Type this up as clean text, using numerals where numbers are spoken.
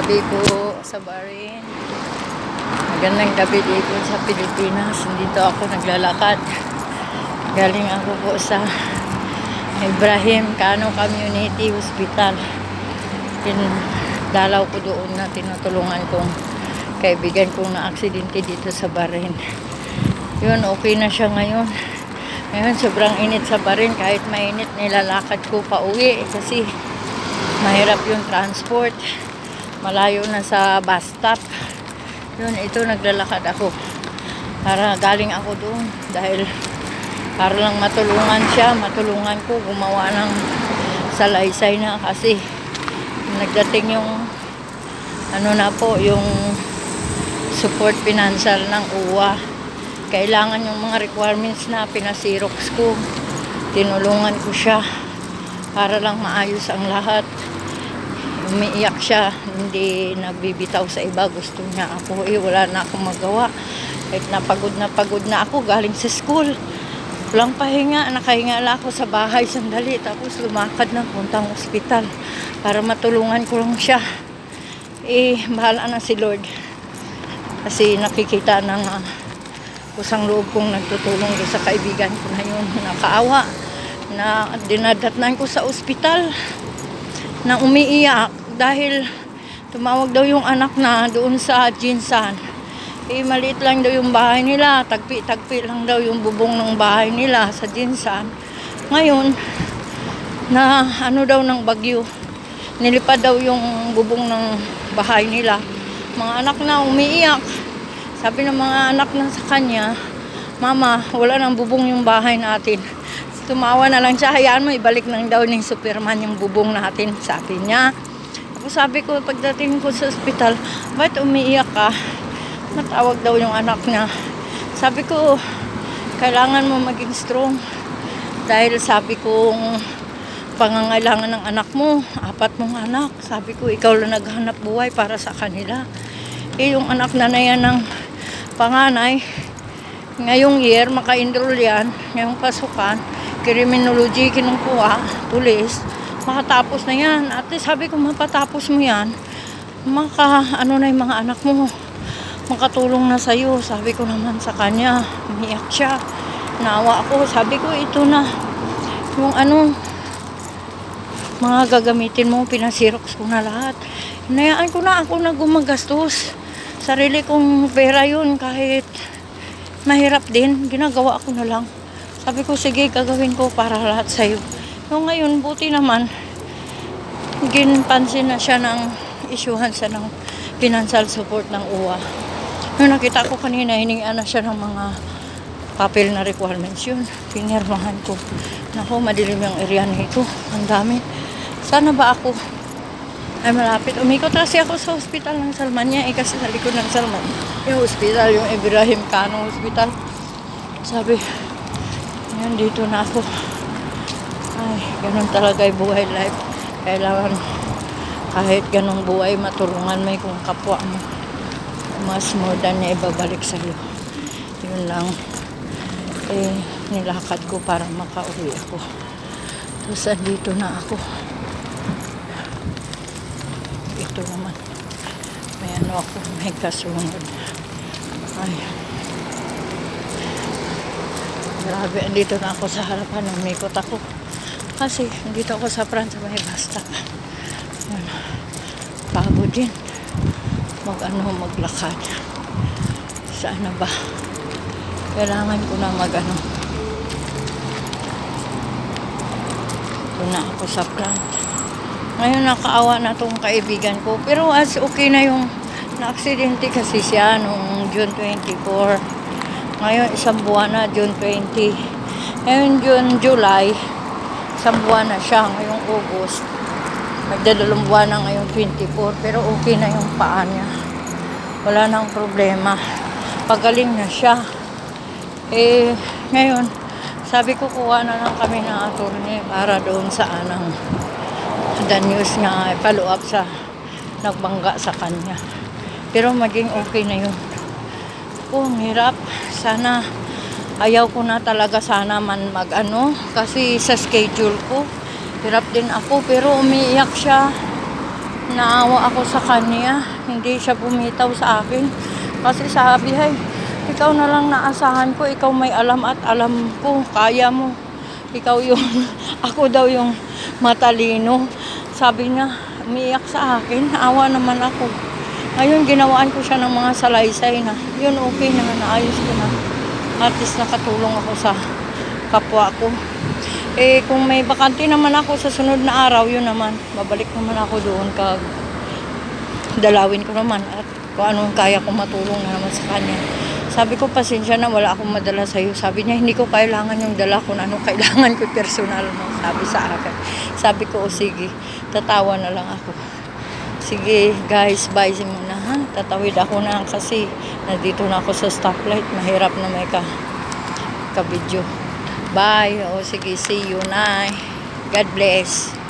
gabi po sa Bahrain. Magandang gabi dito sa Pilipinas. Dito ako naglalakad. Galing ako po sa Ibrahim Cano Community Hospital. Dalaw ko doon na tinutulungan kong kaibigan kong na-aksidente dito sa Bahrain. Yun, okay na siya ngayon. Ngayon, sobrang init sa Bahrain. Kahit mainit, nilalakad ko pa uwi kasi mahirap yung transport. Malayo na sa bus stop. Yun, ito naglalakad ako. Para galing ako doon dahil para lang matulungan siya, matulungan ko gumawa ng salaysay na kasi nagdating yung ano na po, yung support financial ng UWA. Kailangan yung mga requirements na pinasirox ko. Tinulungan ko siya para lang maayos ang lahat. Umiiyak siya, hindi nagbibitaw sa iba. Gusto niya ako, wala na akong magawa. Kahit napagod na ako galing sa school. Walang pahinga, nakahinga lang ako sa bahay sandali. Tapos lumakad na puntang ospital para matulungan ko lang siya. Bahala na si Lord. Kasi nakikita ng kusang loob kong nagtutulong doon sa kaibigan ko na yun. Nakaawa na dinadatnan ko sa ospital na umiiyak dahil tumawag daw yung anak na doon sa Jinsan. Maliit lang daw yung bahay nila, tagpi-tagpi lang daw yung bubong ng bahay nila sa Jinsan. Ngayon, na ano daw ng bagyo, nilipad daw yung bubong ng bahay nila. Mga anak na umiiyak. Sabi ng mga anak na sa kanya, Mama, wala nang bubong yung bahay natin. Tumawa na lang siya, hayaan mo, ibalik lang daw ni Superman yung bubong natin, sabi niya. Tapos sabi ko, pagdating ko sa ospital, ba't umiiyak ka? Natawag daw yung anak niya. Sabi ko, kailangan mo maging strong. Dahil sabi ko, pangangailangan ng anak mo, 4 mong anak. Sabi ko, ikaw lang naghanap buhay para sa kanila. Yung anak na yan ng panganay, ngayong year, maka-enroll yan, ngayong pasukan, criminology kinukuha, pulis, makatapos na yan. Ate, sabi ko, mapatapos mo yan, ano na yung mga anak mo, makatulong na sa'yo. Sabi ko naman sa kanya, umiyak siya, naawa ako. Sabi ko, ito na, yung mga gagamitin mo, pinasirox ko na lahat. Hinayaan ko na ako na gumagastos. Sarili kong pera yun, kahit mahirap din, ginagawa ko na lang. Sabi ko, sige, gagawin ko para lahat sa'yo. So, ngayon, buti naman, ginpansin na siya ng isyuhan siya ng financial support ng UWA. Nung nakita ko kanina, hiningaan na siya ng mga papel na requirements yun. Pinirmahan ko. Naku, madilim yung area nito. Ang dami. Sana ba ako ay malapit? Umikot kasi ako sa hospital ng Salmania. Kasi sa likod ng Salmania yung hospital, yung Ibrahim Cano Hospital. Sabi, yan, dito na ako. Ay, ganun talaga yung buhay life. Kailangan kahit ganung buhay, matulungan mo kung kapwa mo. Mas more than niya ibabalik sa'yo. Yun lang. Nilakad ko para makauwi ako. Tapos andito na ako. Ito naman. May ako, may kasunod. Ay. Grabe, andito na ako sa harapan. Umikot ako. Kasi, andito ako sa front sa may basta. Yan. Pagod din. Maglakad. Saan na ba? Kailangan ko na Ito na ako sa front. Ngayon, nakaawa na tong kaibigan ko. Pero as okay na yung na-aksidente kasi siya noong June 24. Ngayon, 1 buwan na, June 20. Ngayon, July, 1 buwan na siya. Ngayong August, magdadalawang buwan na ngayong 24. Pero okay na yung paa niya. Wala nang problema. Pagaling na siya. Ngayon, sabi ko, kuha na lang kami ng attorney para doon sa the news nga, follow up sa nagbangga sa kanya. Pero maging okay na yun. Ang hirap. Sana, ayaw ko na talaga sana man kasi sa schedule ko, hirap din ako. Pero umiiyak siya Naawa ako sa kanya. Hindi siya bumitaw sa akin. Kasi sabi, "Hay, ikaw na lang naasahan ko. Ikaw may alam at alam ko. Kaya mo. Ikaw yung, ako daw yung matalino." Sabi niya, umiiyak sa akin. Naawa naman ako. Ngayon, ginawaan ko siya ng mga salaysay na. Yun, okay na. Naayos ko na. At least nakatulong ako sa kapwa ko. Eh, kung may bakante naman ako sa sunod na araw, yun naman. Babalik naman ako doon kag dalawin ko naman at kung anong kaya kong matulong na naman sa kanya. Sabi ko, pasensya na, wala akong madala sa'yo. Sabi niya, hindi ko kailangan yung dala kung anong kailangan ko personal mo. Sabi sa akin. Sabi ko, o sige, tatawa na lang ako. Sige guys, bye muna ha. Tatawid ako na kasi nandito na ako sa stoplight. Mahirap na may ka-video. Bye. O sige, see you na. God bless.